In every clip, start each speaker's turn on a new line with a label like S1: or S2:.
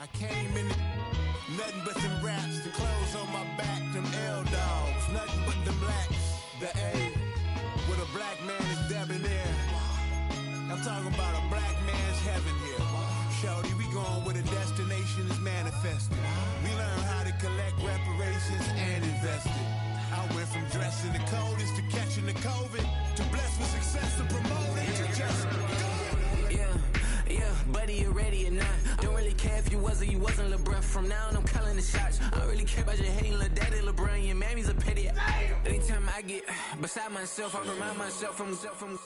S1: I came in nothing but them raps, the clothes on my back, them L-dogs, nothing but them blacks, the A, with a black man is debonair. I'm talking about a black man's heaven here. Shorty, we going where the destination is manifested. We learn how to collect reparations and invest it. I went from dressing the coldest to catching the COVID, to blessed with success to promote it, to just go.
S2: Yeah, buddy, you ready or not? Don't really care if you was or you wasn't LeBron. From now on, I'm calling the shots. I don't really care about your hating little daddy LeBron. Your mammy's a pity. Anytime I get beside myself, I remind myself from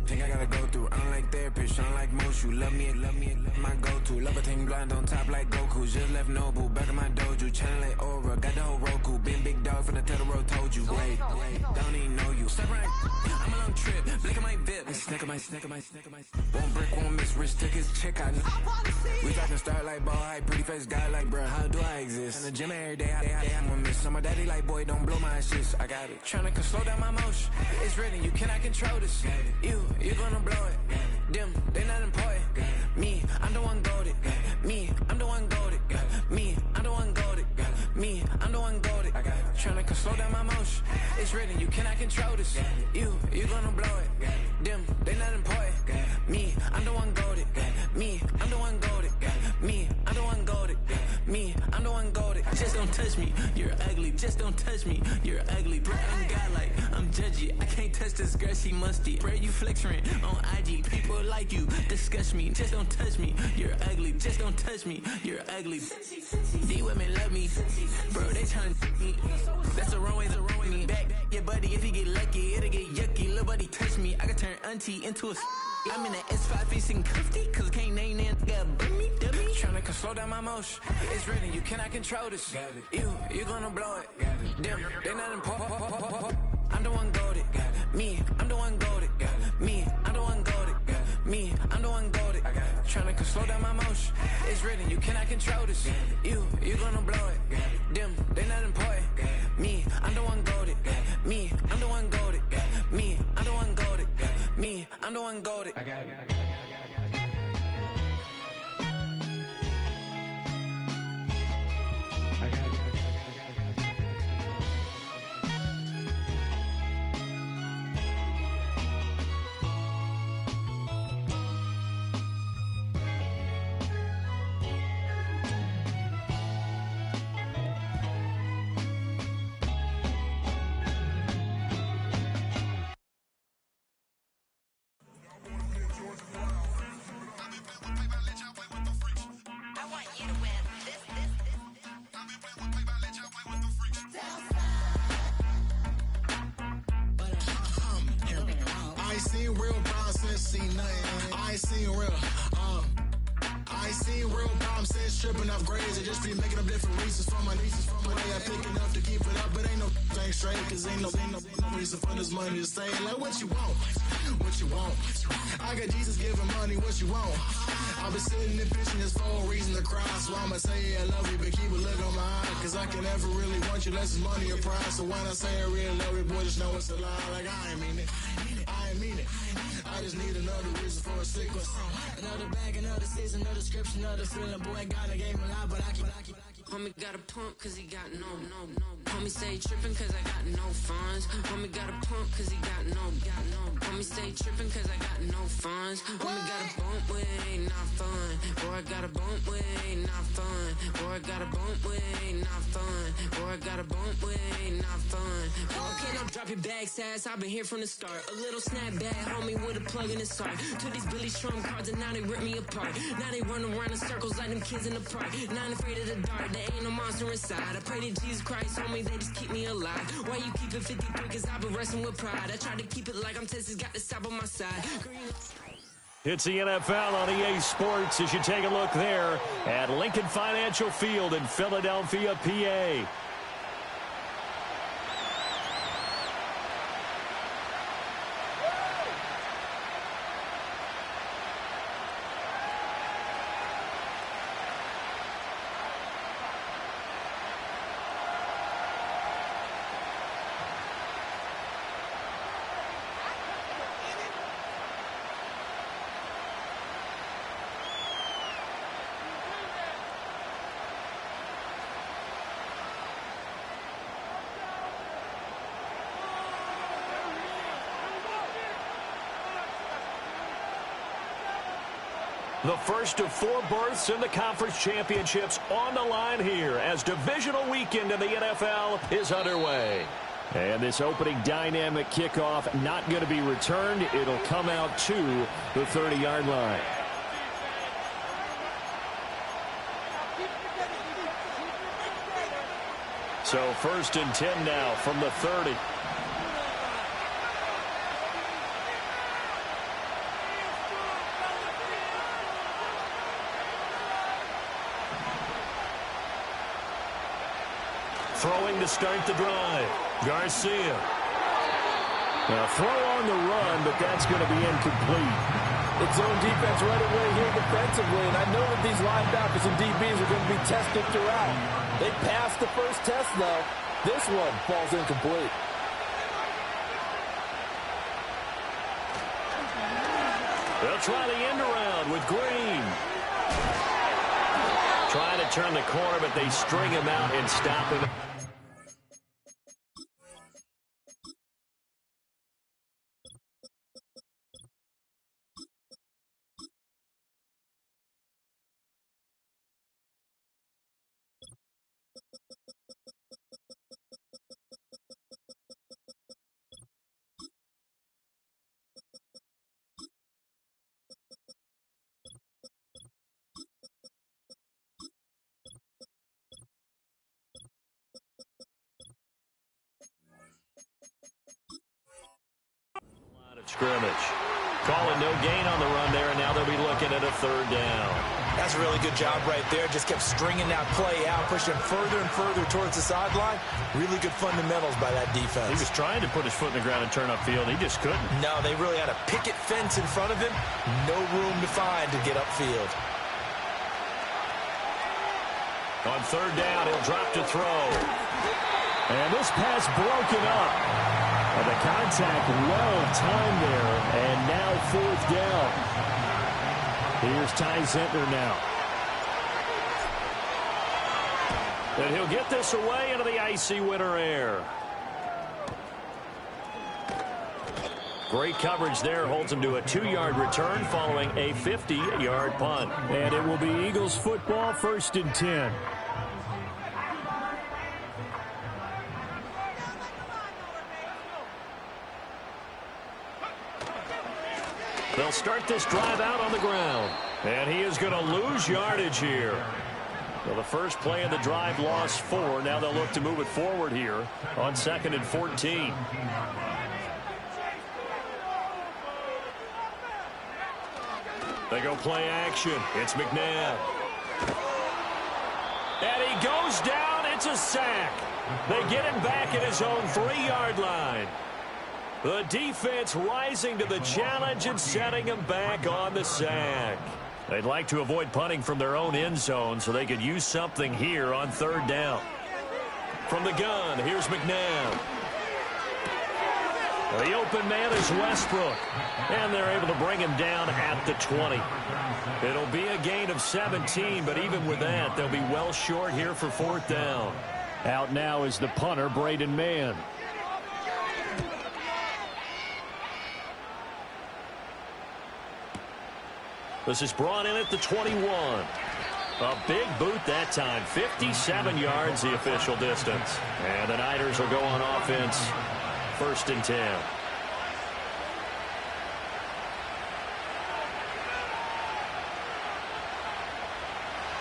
S2: thing I gotta go through. I don't like therapist, I don't like most. You love me, my go-to. Love a thing blind on top like Goku. Just left Nobu, back in my dojo. Channel like Aura, got the whole Roku. Been big dog from the Tether Road, told you. Wait, don't even know you. Step right, I'm a long trip. Blink of my VIP. Snack of my. One brick, one miss. Rich took his check out. We talking start like ball hype. Pretty face guy like, bruh, how do I exist? In the gym every day, I'm gonna miss. So my daddy like, boy, don't blow my assist. I got it. Tryna slow down my motion. It's written, you cannot control this. You gonna blow it. Them, they not important. Me, I'm the one goated. Me, I'm the one goated. Me, I'm the one goated. Me, I'm the one goated. I got it. Tryna slow down my motion. It's written, you cannot control this. You gonna blow it. Them, they not important. Me, I'm the one goated. Me, I'm the one goated. Me, I'm the one goated. Me, I'm the one goated. Just don't touch me, you're ugly. Just don't touch me, you're ugly. Bro, I'm godlike, I'm judgy. I can't touch this girl, she musty. Bro, you flexing on IG. People like you disgust me. Just don't touch me, you're ugly. Just don't touch me, you're ugly. These women love me, bro, they tryna me. That's the wrong way, me back. Yeah, buddy, if you get lucky, it'll get yucky. Little buddy touch me, I can turn auntie into a I'm in the S5 facing cuffy, cause I can't name that nigga dummy. Tryna slow down my motion. It's written, you cannot control this. You gonna blow it. Them, they not important. I'm the one goated. Me, I'm the one goated. Me, I'm the one goated. Me, I'm the one goated. Tryna slow down my motion. It's written, you cannot control this. You gonna blow it. Them, they not important. Me, I'm the one goated. Me, I'm the one goated. Me, I'm the one goated. Me, I'm the one goated. I got it.
S3: Tripping off grades, I just be making up different reasons for my nieces. For my day, I pick enough to keep it up, but ain't no thing straight, cause ain't no reason for this money to stay. Like, what you want? What you want? I got Jesus giving money, what you want? I've been sitting and pitching this for a reason to cry, so I'ma say I love you, but keep a look on my eye, cause I can never really want you unless it's money or pride. So when I say I really love you, boy, just know it's a lie. Like, I ain't mean it. I ain't mean it. I just need another reason for a sickle. Another bag, another season, another description, another feeling. Boy, God, I gave me a lot, but I keep
S2: Homie got a pump cause he got no. Homie stay trippin' cause I got no funds. Homie got a pump cause he got no. Homie stay trippin' cause I got no funds. Homie got a bump with it ain't not fun. Boy, I got a bump with it ain't not fun. Boy, I got a bump with it ain't not fun. Boy, I got a bump with it ain't not fun. Okay, now drop your bag, sass. I've been here from the start. A little snapback, homie, with a plug in his heart. Took these Billy Strum cards and now they rip me apart. Now they run around in circles like them kids in the park. Now I'm afraid of the dark, there ain't no monster inside. I pray to Jesus Christ, homie, they just keep me alive. Why you keep it 53? Cause I've been wrestling with pride. I try to keep it like I'm Texas, got the stop on my side.
S4: It's the NFL on EA Sports as you take a look there at Lincoln Financial Field in Philadelphia, PA. The first of 4 berths in the conference championships on the line here as divisional weekend in the NFL is underway. And this opening dynamic kickoff not going to be returned. It'll come out to the 30-yard line. So 1st and 10 now from the 30. Throwing to start the drive. Garcia. A throw on the run, but that's going to be incomplete.
S5: It's zone defense right away here defensively, and I know that these linebackers and DBs are going to be tested throughout. They passed the first test, though. This one falls incomplete.
S4: They'll try the end around with Green. Trying to turn the corner, but they string him out and stop him. Scrimmage. Calling no gain on the run there, and now they'll be looking at a 3rd down.
S6: That's a really good job right there. Just kept stringing that play out, pushing further and further towards the sideline. Really good fundamentals by that defense.
S4: He was trying to put his foot in the ground and turn upfield. He just couldn't.
S6: No, they really had a picket fence in front of him. No room to find to get upfield.
S4: On 3rd down, he'll drop to throw. And this pass broken up. And the contact well timed there, and now 4th down. Here's Ty Zentner now. And he'll get this away into the icy winter air. Great coverage there, holds him to a 2-yard return following a 50-yard punt. And it will be Eagles football, 1st and 10. They'll start this drive out on the ground. And he is going to lose yardage here. So the first play of the drive lost 4. Now they'll look to move it forward here on 2nd and 14. They go play action. It's McNabb. And he goes down. It's a sack. They get him back at his own 3-yard line. The defense rising to the challenge and setting him back on the sack. They'd like to avoid punting from their own end zone so they could use something here on 3rd down. From the gun, here's McNabb. The open man is Westbrook, and they're able to bring him down at the 20. It'll be a gain of 17, but even with that, they'll be well short here for 4th down. Out now is the punter, Braden Mann. This is brought in at the 21. A big boot that time. 57 yards the official distance. And the Niners will go on offense. 1st and 10.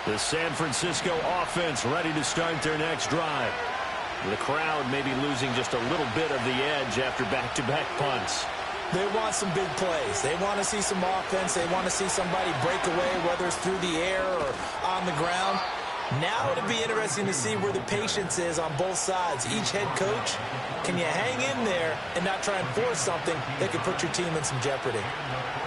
S4: The San Francisco offense ready to start their next drive. The crowd may be losing just a little bit of the edge after back-to-back punts.
S6: They want some big plays. They want to see some offense. They want to see somebody break away, whether it's through the air or on the ground. Now it'll be interesting to see where the patience is on both sides. Each head coach, can you hang in there and not try and force something that could put your team in some jeopardy?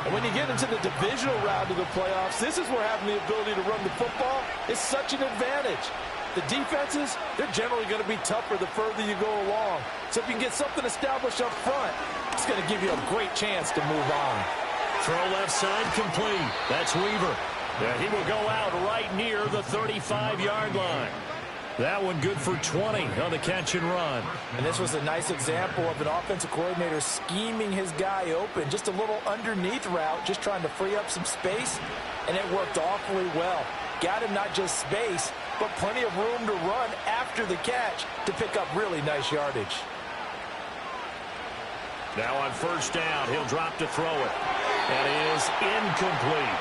S5: And when you get into the divisional round of the playoffs, this is where having the ability to run the football is such an advantage. The defenses, they're generally going to be tougher the further you go along. So if you can get something established up front, it's going to give you a great chance to move on.
S4: Throw left side complete. That's Weaver. Yeah, he will go out right near the 35-yard line. That one good for 20 on the catch and run.
S6: And this was a nice example of an offensive coordinator scheming his guy open. Just a little underneath route, just trying to free up some space, and it worked awfully well. Got him not just space, but plenty of room to run after the catch to pick up really nice yardage.
S4: Now on 1st down, he'll drop to throw it. That is incomplete.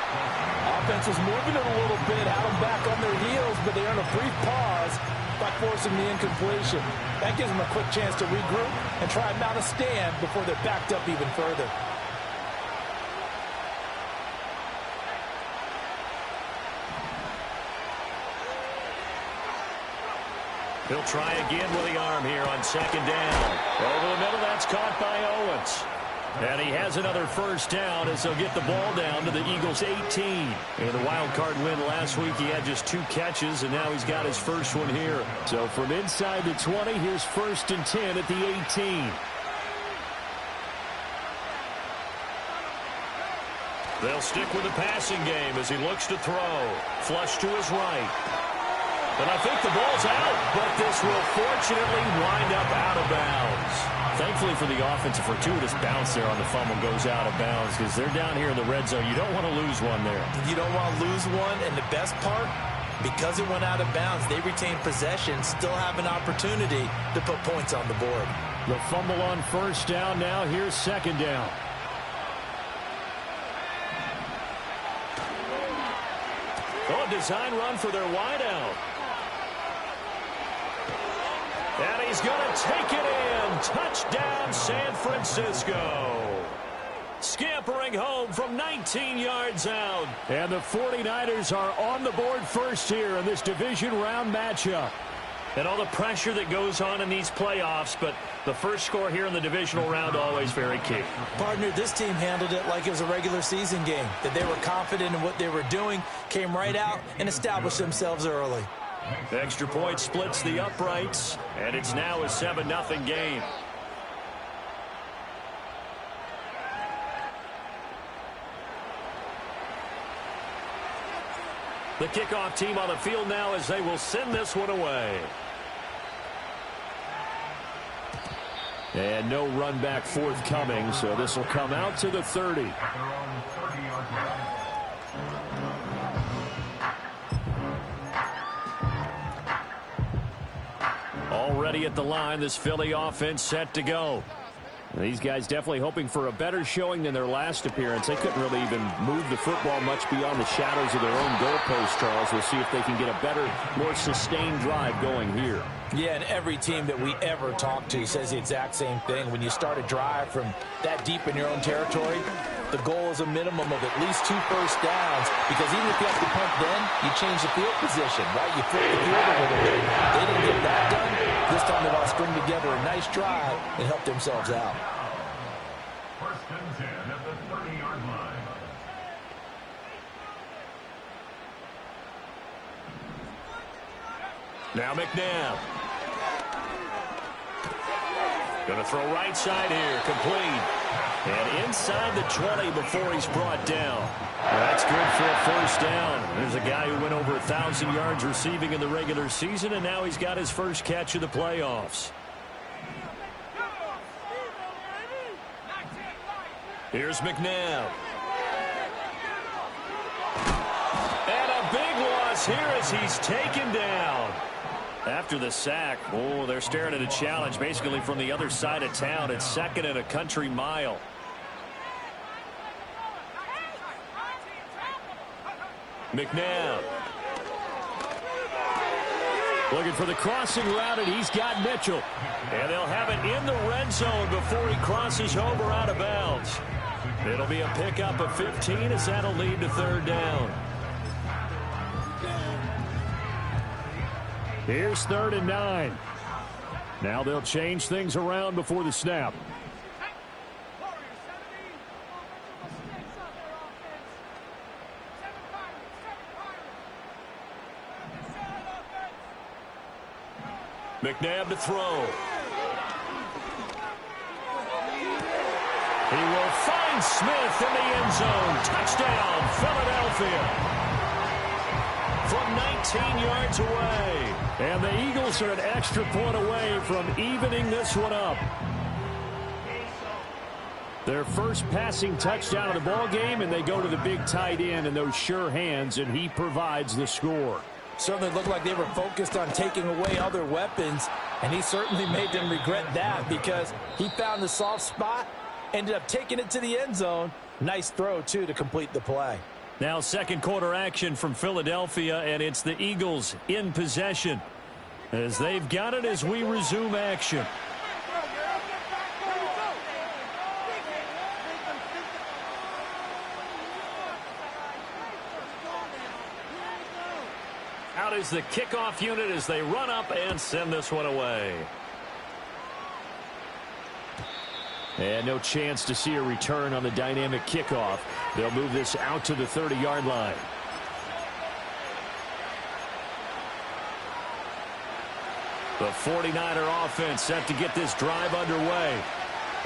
S5: Offense is moving it a little bit, had them back on their heels, but they earn a brief pause by forcing the incompletion. That gives them a quick chance to regroup and try and mount a stand before they're backed up even further.
S4: He'll try again with the arm here on 2nd down. Over the middle, that's caught by Owens. And he has another 1st down as they'll get the ball down to the Eagles' 18. In the wild card win last week, he had just 2 catches, and now he's got his first one here. So from inside the 20, here's 1st and 10 at the 18. They'll stick with the passing game as he looks to throw. Flush to his right. And I think the ball's out, but this will fortunately wind up out of bounds. Thankfully for the offense, a fortuitous bounce there on the fumble goes out of bounds because they're down here in the red zone. You don't want to lose one there.
S6: You don't want to lose one, and the best part, because it went out of bounds, they retain possession, still have an opportunity to put points on the board.
S4: The fumble on 1st down now. Here's 2nd down. Oh, a design run for their wideout. And he's going to take it in. Touchdown, San Francisco. Scampering home from 19 yards out. And the 49ers are on the board first here in this division round matchup. And all the pressure that goes on in these playoffs, but the first score here in the divisional round always very key.
S6: Partner, this team handled it like it was a regular season game, that they were confident in what they were doing, came right out and established themselves early.
S4: Extra point splits the uprights, and it's now a 7-0 game. The kickoff team on the field now as they will send this one away. And no run back forthcoming, so this will come out to the 30. Already at the line, this Philly offense set to go. These guys definitely hoping for a better showing than their last appearance. They couldn't really even move the football much beyond the shadows of their own goalpost, Charles. We'll see if they can get a better, more sustained drive going here.
S6: Yeah, and every team that we ever talk to says the exact same thing. When you start a drive from that deep in your own territory, the goal is a minimum of at least 2 first downs, because even if you have to punt then, you change the field position, right? You flip the field a little bit. They didn't get that done. This time they'll string together a nice drive and help themselves out.
S7: 1st and 10 at the 30-yard line.
S4: Now McNabb. Going to throw right side here, complete. And inside the 20 before he's brought down. That's good for a first down. There's a guy who went over 1,000 yards receiving in the regular season, and now he's got his first catch of the playoffs. Here's McNabb. And a big loss here as he's taken down. After the sack, they're staring at a challenge basically from the other side of town. It's second and a country mile. McNabb. Looking for the crossing route, and he's got Mitchell. And they'll have it in the red zone before he crosses over out of bounds. It'll be a pickup of 15 as that'll lead to third down. Here's 3rd and 9. Now they'll change things around before the snap. McNabb to throw. He will find Smith in the end zone. Touchdown, Philadelphia. From 19 yards away. And the Eagles are an extra point away from evening this one up. Their first passing touchdown of the ball game, and they go to the big tight end in those sure hands, and he provides the score.
S6: Certainly looked like they were focused on taking away other weapons, and he certainly made them regret that because he found the soft spot, ended up taking it to the end zone. Nice throw, too, to complete the play.
S4: Now second quarter action from Philadelphia, and it's the Eagles in possession as they've got it as we resume action. Out is the kickoff unit as they run up and send this one away. And no chance to see a return on the dynamic kickoff. They'll move this out to the 30-yard line. The 49er offense set to get this drive underway.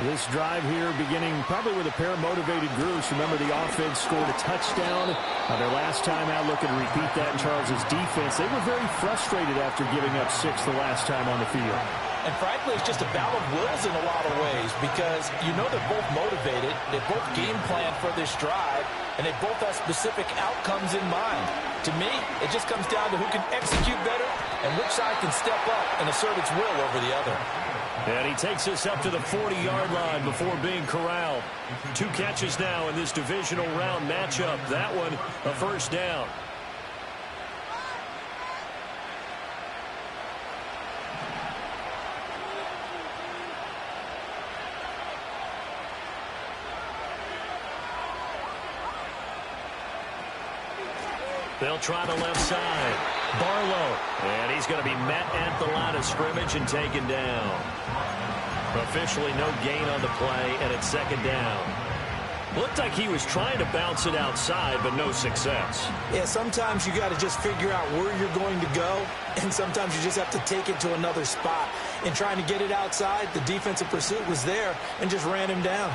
S4: This drive here beginning probably with a pair of motivated groups. Remember, the offense scored a touchdown their last time out. Looking to repeat that in Charles's defense. They were very frustrated after giving up 6 the last time on the field.
S6: And frankly, it's just a battle of wills in a lot of ways because you know they're both motivated. They both game plan for this drive, and they both have specific outcomes in mind. To me, it just comes down to who can execute better and which side can step up and assert its will over the other.
S4: And he takes us up to the 40-yard line before being corralled. 2 catches now in this divisional round matchup. That one, a first down. They'll try the left side. Barlow. And he's going to be met at the line of scrimmage and taken down. Officially no gain on the play, and it's second down. Looked like he was trying to bounce it outside, but no success.
S6: Yeah, sometimes you got to just figure out where you're going to go, and sometimes you just have to take it to another spot. In trying to get it outside, the defensive pursuit was there and just ran him down.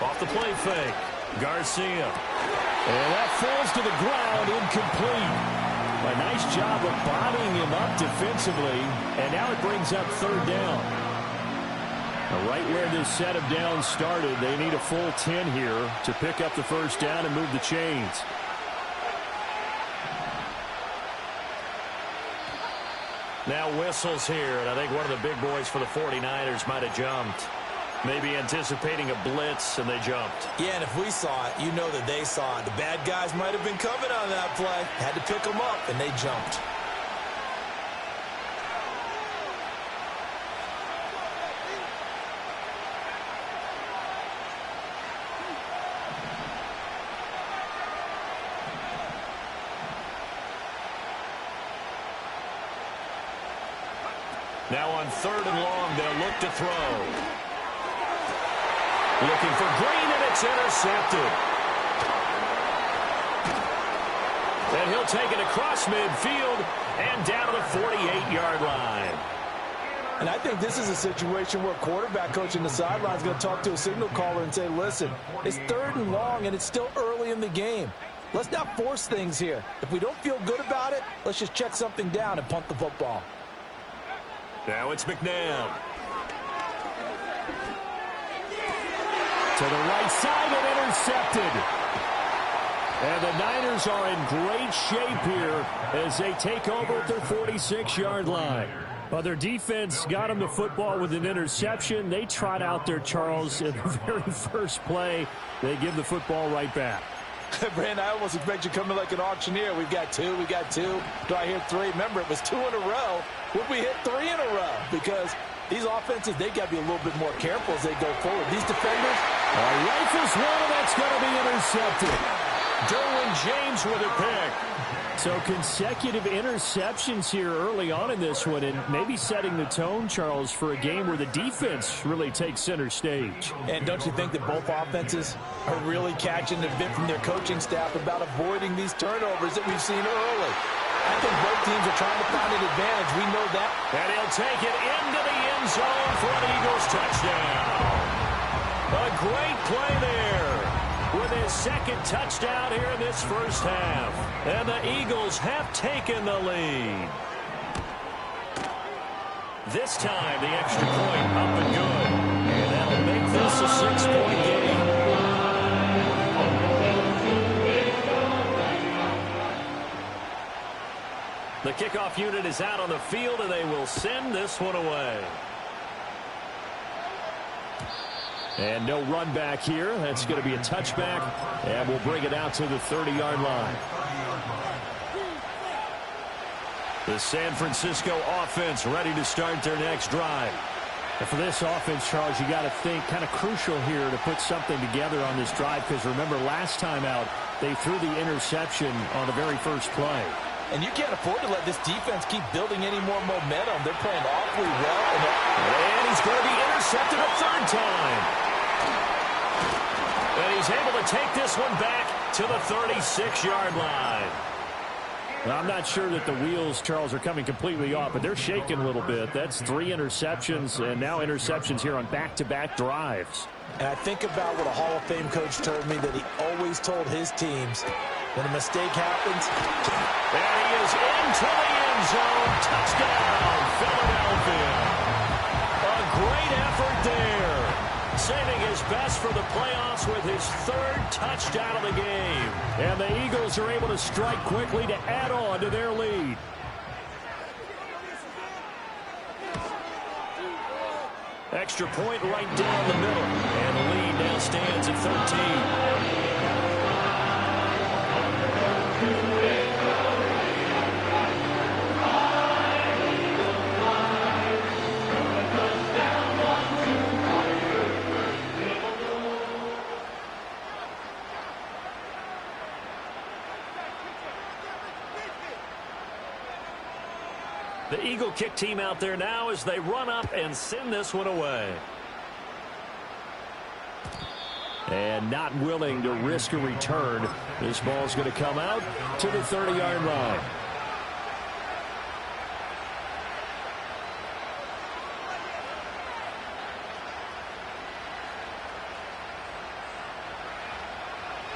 S4: Off the play fake. Garcia. And that falls to the ground, incomplete. A nice job of bodying him up defensively, and now it brings up third down. Now, right where this set of downs started, they need a full 10 here to pick up the first down and move the chains. Now whistles here, and I think one of the big boys for the 49ers might have jumped. Maybe anticipating a blitz, and they jumped.
S6: Yeah, and if we saw it, you know that they saw it. The bad guys might have been coming on that play. Had to pick them up, and they jumped.
S4: Now on third and long, they'll look to throw. Looking for Green, and it's intercepted. And he'll take it across midfield and down to the 48-yard line.
S5: And I think this is a situation where a quarterback coach in the sideline is going to talk to a signal caller and say, listen, it's 3rd and long, and it's still early in the game. Let's not force things here. If we don't feel good about it, let's just check something down and punt the football.
S4: Now it's McNabb. To the right side and intercepted. And the Niners are in great shape here as they take over at their 46-yard line. Well, their defense got them the football with an interception. They trot out there, Charles, in the very first play. They give the football right back.
S5: Brandon, I almost expect you coming like an auctioneer. We've got 2, we got 2. Do I hear 3? Remember, it was 2 in a row. Would we hit 3 in a row? Because these offenses, they got to be a little bit more careful as they go forward. These defenders,
S4: rifles one, and that's going to be intercepted. Derwin James with a pick. So consecutive interceptions here early on in this one, and maybe setting the tone, Charles, for a game where the defense really takes center stage.
S5: And don't you think that both offenses are really catching the bit from their coaching staff about avoiding these turnovers that we've seen early? I think both teams are trying to find an advantage. We know that.
S4: And he'll take it into the end zone for an Eagles touchdown. A great play there with his 2nd touchdown here in this first half. And the Eagles have taken the lead. This time, the extra point up and good. And that'll make this a 6-point game. The kickoff unit is out on the field, and they will send this one away. And no run back here. That's going to be a touchback, and we'll bring it out to the 30-yard line. The San Francisco offense ready to start their next drive. And for this offense, Charles, you got to think kind of crucial here to put something together on this drive, because remember last time out, they threw the interception on the very first play.
S5: And you can't afford to let this defense keep building any more momentum. They're playing awfully well.
S4: And he's going to be intercepted a 3rd time. And he's able to take this one back to the 36-yard line. Well, I'm not sure that the wheels, Charles, are coming completely off, but they're shaking a little bit. That's 3 interceptions, and now interceptions here on back-to-back drives.
S5: And I think about what a Hall of Fame coach told me, that he always told his teams, when a mistake happens,
S4: there he is into the end zone. Touchdown, Philadelphia. A great effort there. Saving his best for the playoffs with his 3rd touchdown of the game. And the Eagles are able to strike quickly to add on to their lead. Extra point right down the middle. And the lead now stands at 13. The Eagle kick team out there now as they run up and send this one away. And not willing to risk a return. This ball's going to come out to the 30-yard line.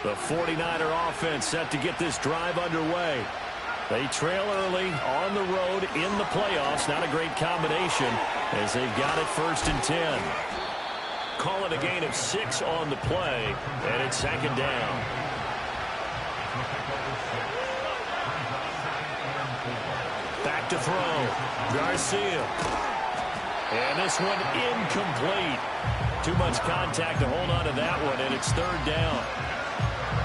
S4: The 49er offense set to get this drive underway. They trail early on the road in the playoffs. Not a great combination as they've got it 1st and 10. Call it a gain of 6 on the play, and it's 2nd down. Back to throw. Garcia. And this one incomplete. Too much contact to hold on to that one, and it's 3rd down.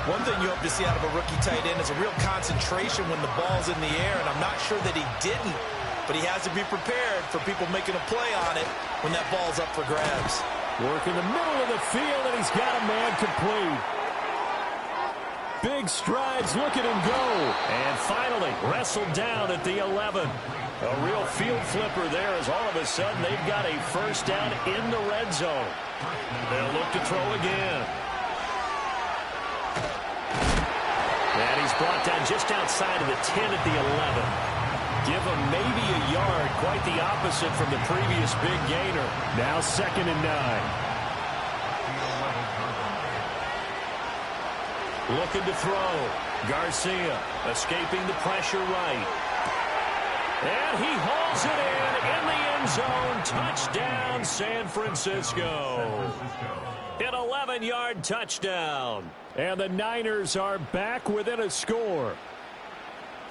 S5: One thing you hope to see out of a rookie tight end is a real concentration when the ball's in the air, and I'm not sure that he didn't, but he has to be prepared for people making a play on it when that ball's up for grabs.
S4: Work in the middle of the field, and he's got a man complete. Big strides, look at him go. And finally, wrestled down at the 11. A real field flipper there as all of a sudden they've got a 1st down in the red zone. They'll look to throw again. And he's brought down just outside of the 10 at the 11. Give him maybe a yard, quite the opposite from the previous big gainer. Now 2nd and 9. Looking to throw. Garcia escaping the pressure right. And he hauls it in the end zone. Touchdown, San Francisco. An 11-yard touchdown. And the Niners are back within a score.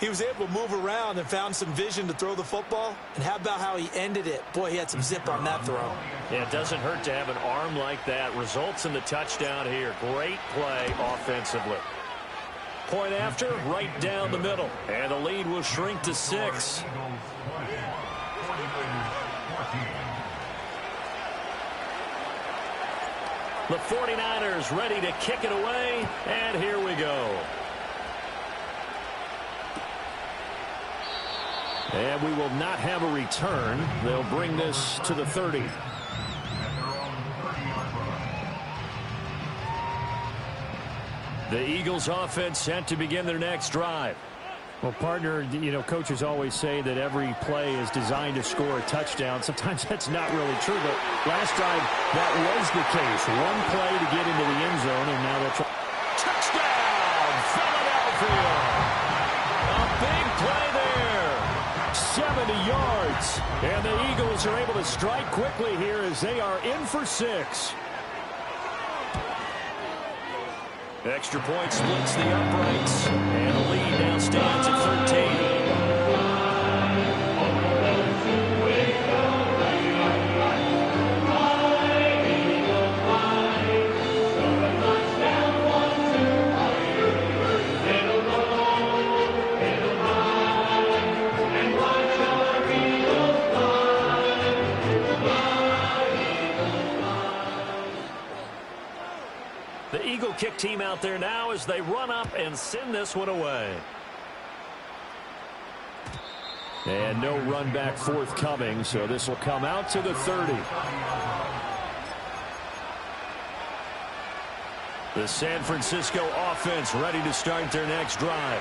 S5: He was able to move around and found some vision to throw the football. And how about how he ended it? Boy, he had some zip on that throw.
S4: Yeah, it doesn't hurt to have an arm like that. Results in the touchdown here. Great play offensively. Point after, right down the middle. And the lead will shrink to 6. The 49ers ready to kick it away. And here we go. And we will not have a return. They'll bring this to the 30. The Eagles offense set to begin their next drive. Well, partner, coaches always say that every play is designed to score a touchdown. Sometimes that's not really true, but last drive that was the case. One play to get into the end zone, and now they'll try. Touchdown, Philadelphia! A big play there. 70 yards. And the Eagles are able to strike quickly here as they are in for 6. Extra point splits the uprights, and the lead now stands at 13. Kick team out there now as they run up and send this one away. And no run back forthcoming, so this will come out to the 30. The San Francisco offense ready to start their next drive.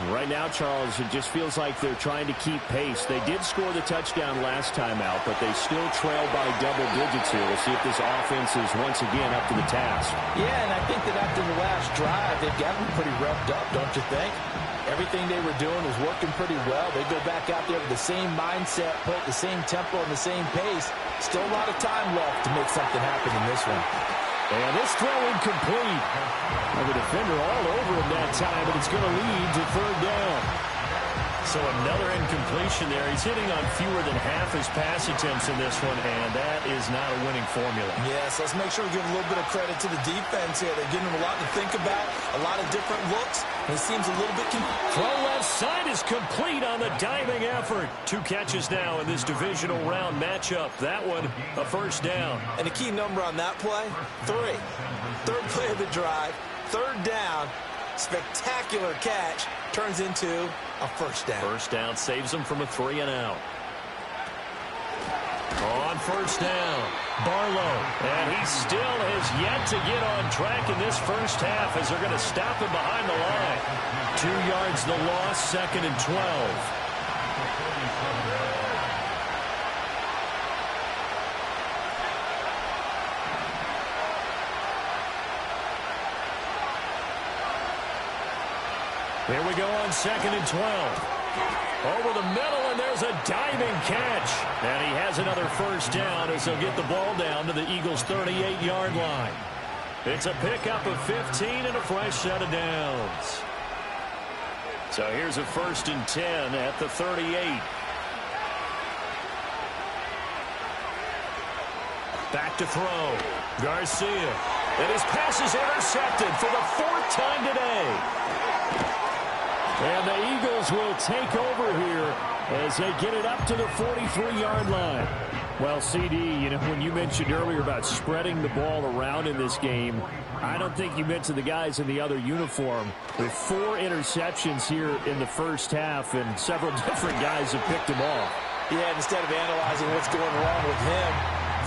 S4: Right now, Charles, it just feels like they're trying to keep pace. They did score the touchdown last time out, but they still trail by double digits here. We'll see if this offense is once again up to the task.
S6: Yeah, and I think that after the last drive, they've gotten pretty revved up, don't you think? Everything they were doing was working pretty well. They go back out there with the same mindset, play at the same tempo and the same pace. Still a lot of time left to make something happen in this one.
S4: And this throw incomplete. And the defender all over him that time, but it's going to lead to 3rd down. So another incompletion there. He's hitting on fewer than half his pass attempts in this one, and that is not a winning formula.
S5: Yes, let's make sure we give a little bit of credit to the defense here. They're giving him a lot to think about, a lot of different looks, and it seems a little bit...
S4: Throw left side is complete on the diving effort. 2 catches now in this divisional round matchup. That one, a 1st down.
S5: And the key number on that play, 3. 3rd play of the drive, 3rd down, spectacular catch, turns into a 1st down.
S4: 1st down saves them from a 3 and out. On 1st down, Barlow. And he still has yet to get on track in this first half as they're going to stop him behind the line. 2 yards the loss, 2nd and 12. Here we go on 2nd and 12. Over the middle, and there's a diving catch. And he has another 1st down as he'll get the ball down to the Eagles' 38-yard line. It's a pickup of 15 and a fresh set of downs. So here's a 1st and 10 at the 38. Back to throw. Garcia. And his pass is intercepted for the 4th time today. And the Eagles will take over here as they get it up to the 43-yard line. Well, CD, when you mentioned earlier about spreading the ball around in this game, I don't think you mentioned the guys in the other uniform. With 4 interceptions here in the first half, and several different guys have picked them off.
S5: Yeah, instead of analyzing what's going wrong with him,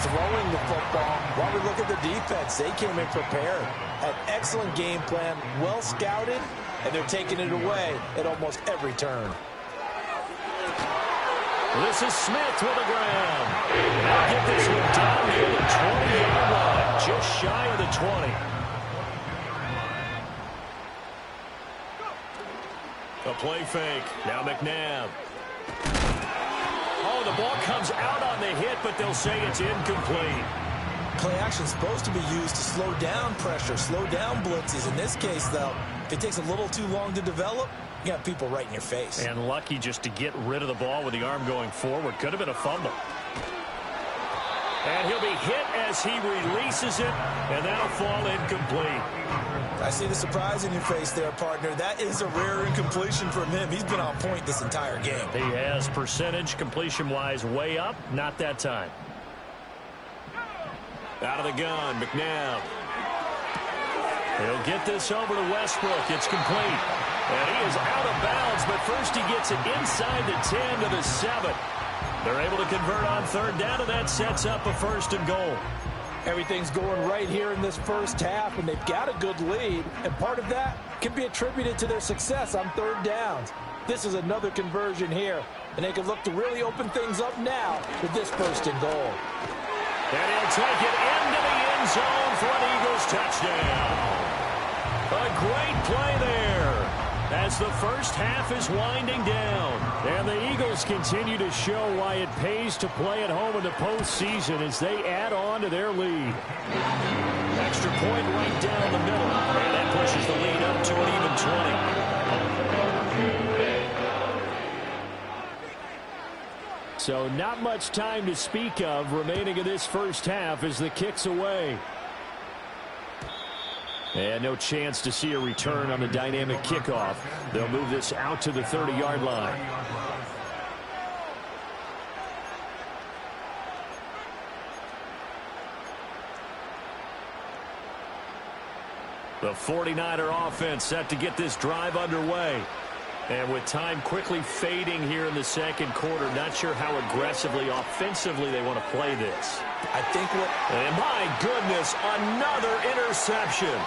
S5: throwing the football, while we look at the defense, they came in prepared. Had excellent game plan, well scouted,
S6: and they're taking it away at almost every turn.
S4: This is Smith with a grab. They'll get this one down near the 20-yard line, just shy of the 20. A play fake. Now McNabb. Oh, the ball comes out on the hit, but they'll say it's incomplete.
S6: Play action is supposed to be used to slow down pressure, slow down blitzes. In this case, though, if it takes a little too long to develop, you got people right in your face.
S4: And lucky just to get rid of the ball with the arm going forward. Could have been a fumble. And he'll be hit as he releases it, and that'll fall incomplete.
S6: I see the surprise in your face there, partner. That is a rare incompletion from him. He's been on point this entire game.
S4: He has percentage completion-wise way up. Not that time. Out of the gun, McNabb. He'll get this over to Westbrook. It's complete. And he is out of bounds, but first he gets it inside the 10 to the 7. They're able to convert on third down, and that sets up a first and goal.
S6: Everything's going right here in this first half, and they've got a good lead, and part of that can be attributed to their success on third downs. This is another conversion here, and they can look to really open things up now with this first and goal.
S4: And he'll take it into the end zone for an Eagles touchdown. A great play there as the first half is winding down. And the Eagles continue to show why it pays to play at home in the postseason as they add on to their lead. Extra point right down the middle. And that pushes the lead up to an even 20. So not much time to speak of remaining in this first half as the kick's away. And no chance to see a return on the dynamic kickoff. They'll move this out to the 30-yard line. The 49er offense set to get this drive underway. And with time quickly fading here in the second quarter, not sure how aggressively, offensively they want to play this.
S6: I think what...
S4: And my goodness, another interception.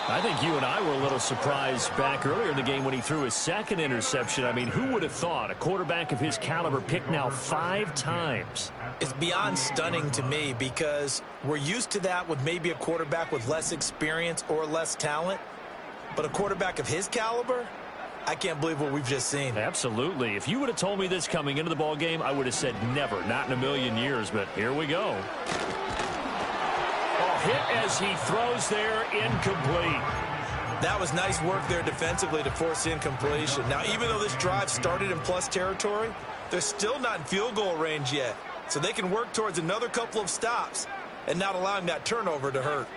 S4: I think you and I were a little surprised back earlier in the game when he threw his second interception. I mean, who would have thought a quarterback of his caliber picked now 5 times?
S6: It's beyond stunning to me because we're used to that with maybe a quarterback with less experience or less talent. But a quarterback of his caliber, I can't believe what we've just seen.
S4: Absolutely. If you would have told me this coming into the ball game, I would have said never, not in a million years. But here we go. Hit as he throws there, incomplete.
S6: That was nice work there defensively to force incompletion. Now, even though this drive started in plus territory, they're still not in field goal range yet. So they can work towards another couple of stops and not allowing that turnover to hurt.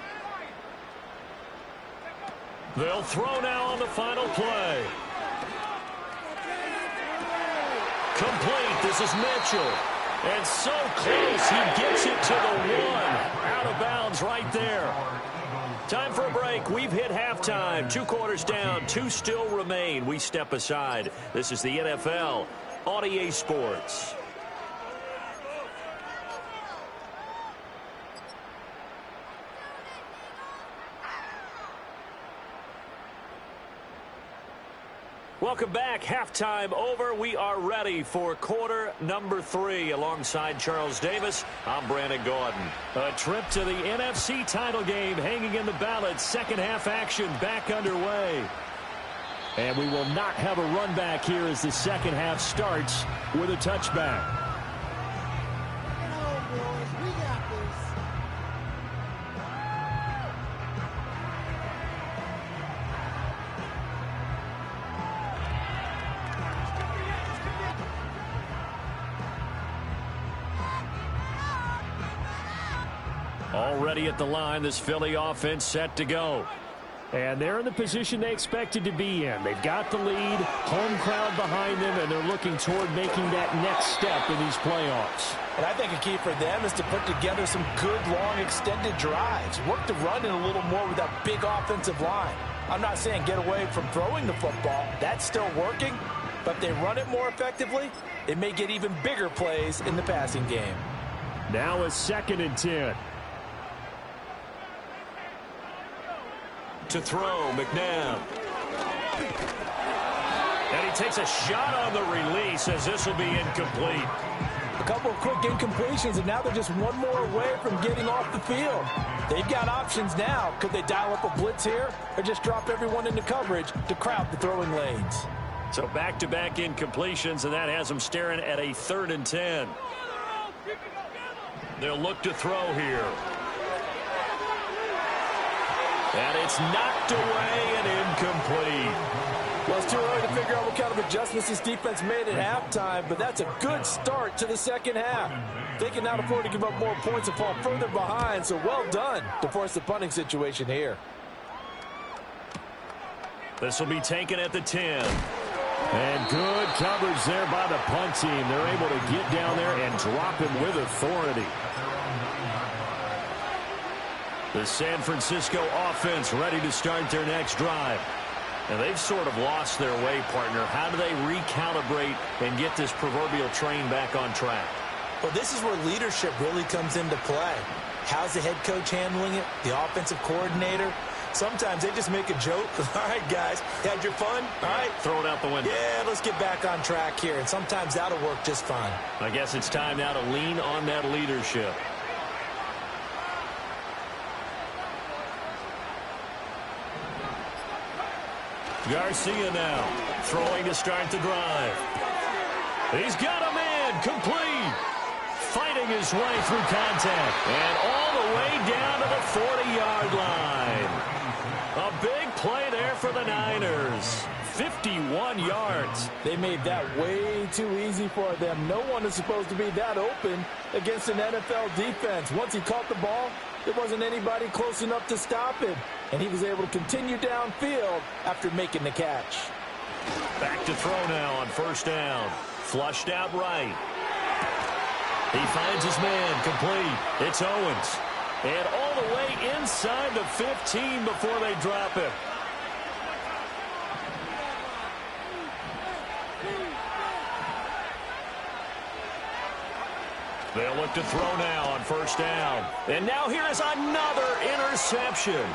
S4: They'll throw now on the final play. Complete. This is Mitchell. And so close, he gets it to the 1. Out of bounds right there. Time for a break. We've hit halftime. 2 quarters down, 2 still remain. We step aside. This is the NFL on EA Sports. Welcome back. Halftime over. We are ready for quarter number 3. Alongside Charles Davis, I'm Brandon Gordon. A trip to the NFC title game hanging in the balance. Second half action back underway. And we will not have a run back here as the second half starts with a touchback. Already at the line, this Philly offense set to go. And they're in the position they expected to be in. They've got the lead, home crowd behind them, and they're looking toward making that next step in these playoffs.
S6: And I think a key for them is to put together some good, long, extended drives. Work the run in a little more with that big offensive line. I'm not saying get away from throwing the football. That's still working. But if they run it more effectively, it may get even bigger plays in the passing game.
S4: Now a 2nd and 10. To throw, McNabb. And he takes a shot on the release as this will be incomplete.
S6: A couple of quick incompletions, and now they're just one more away from getting off the field. They've got options now. Could they dial up a blitz here or just drop everyone into coverage to crowd the throwing lanes?
S4: So back-to-back incompletions, and that has them staring at a 3rd and 10. They'll look to throw here. And it's knocked away and incomplete.
S6: Well, it's too early to figure out what kind of adjustments this defense made at halftime, but that's a good start to the second half. They can now afford to give up more points and fall further behind, so well done to force the punting situation here.
S4: This will be taken at the 10. And good coverage there by the punt team. They're able to get down there and drop him with authority. The San Francisco offense ready to start their next drive. And they've sort of lost their way, partner. How do they recalibrate and get this proverbial train back on track?
S8: Well, this is where leadership really comes into play. How's the head coach handling it? The offensive coordinator? Sometimes they just make a joke. All right, guys, had your fun? All right.
S4: Throw it out the window.
S8: Yeah, let's get back on track here. And sometimes that'll work just fine.
S4: I guess it's time now to lean on that leadership. Garcia now throwing to start the drive. He's got a man complete. Fighting his way through contact. And all the way down to the 40-yard line. A big play there for the Niners. 51 yards.
S6: They made that way too easy for them. No one is supposed to be that open against an NFL defense. Once he caught the ball, there wasn't anybody close enough to stop him. And he was able to continue downfield after making the catch.
S4: Back to throw now on 1st down. Flushed out right. He finds his man complete. It's Owens. And all the way inside the 15 before they drop him. They'll look to throw now on 1st down. And now here is another interception.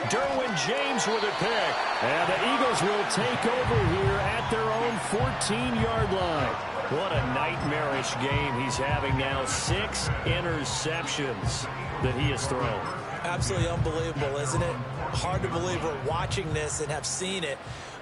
S4: Derwin James with a pick. And the Eagles will take over here at their own 14-yard line. What a nightmarish game he's having now. 6 interceptions that he has thrown.
S8: Absolutely unbelievable, isn't it? Hard to believe we're watching this and have seen it.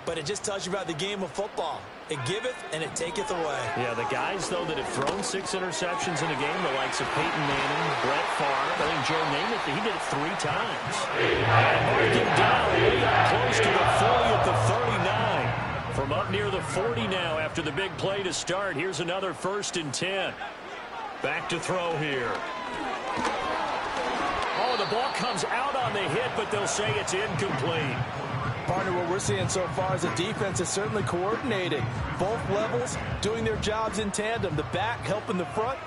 S8: But it just tells you about the game of football. It giveth and it taketh away.
S4: Yeah, the guys, though, that have thrown 6 interceptions in a game, the likes of Peyton Manning, Brett Favre, I think Joe Namath, he did it 3 times. And mark him down way up close to the 40 at the 39. From up near the 40 now after the big play to start. Here's another 1st and 10. Back to throw here. Oh, the ball comes out on the hit, but they'll say it's incomplete.
S6: Partner, what we're seeing so far is the defense is certainly coordinated. Both levels doing their jobs in tandem. The back helping the front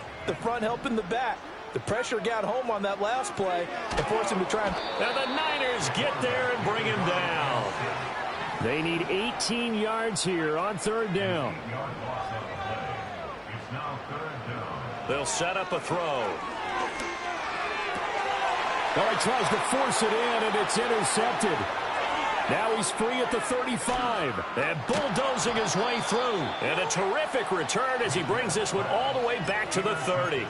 S6: helping the back. The pressure got home on that last play and forced him to try and...
S4: Now the Niners get there and bring him down. They need 18 yards here on 3rd down. They'll set up a throw. Well, he tries to force it in, and it's intercepted. Now he's free at the 35 and bulldozing his way through. And a terrific return as he brings this one all the way back to the 30.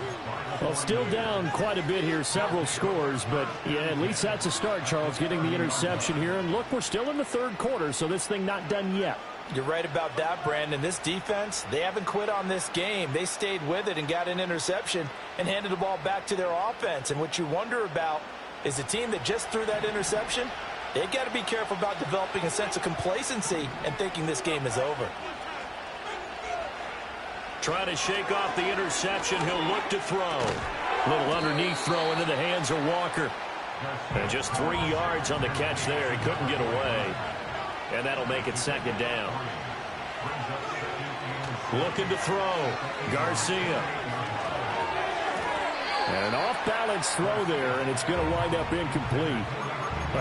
S4: Well, still down quite a bit here, several scores, but yeah, at least that's a start, Charles, getting the interception here. And look, we're still in the 3rd quarter, so this thing not done yet.
S6: You're right about that, Brandon. This defense, they haven't quit on this game. They stayed with it and got an interception and handed the ball back to their offense. And what you wonder about is the team that just threw that interception, they've got to be careful about developing a sense of complacency and thinking this game is over.
S4: Trying to shake off the interception. He'll look to throw. A little underneath throw into the hands of Walker. And just 3 yards on the catch there. He couldn't get away. And that'll make it 2nd down. Looking to throw. Garcia. And an off-balance throw there, and it's going to wind up incomplete.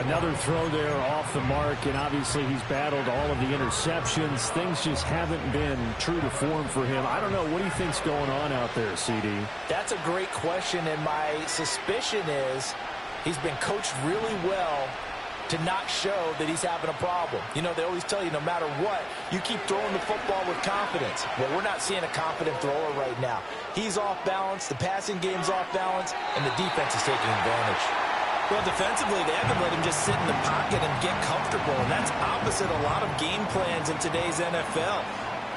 S4: Another throw there off the mark, and obviously he's battled all of the interceptions. Things just haven't been true to form for him. I don't know. What do you think's going on out there, CD?
S6: That's a great question, and my suspicion is he's been coached really well
S8: to not show that he's having a problem. You know, they always tell you no matter what, you keep throwing the football with confidence. Well, we're not seeing a confident thrower right now. He's off balance, the passing game's off balance, and the defense is taking advantage. Well, defensively, they haven't let him just sit in the pocket and get comfortable, and that's opposite a lot of game plans in today's NFL.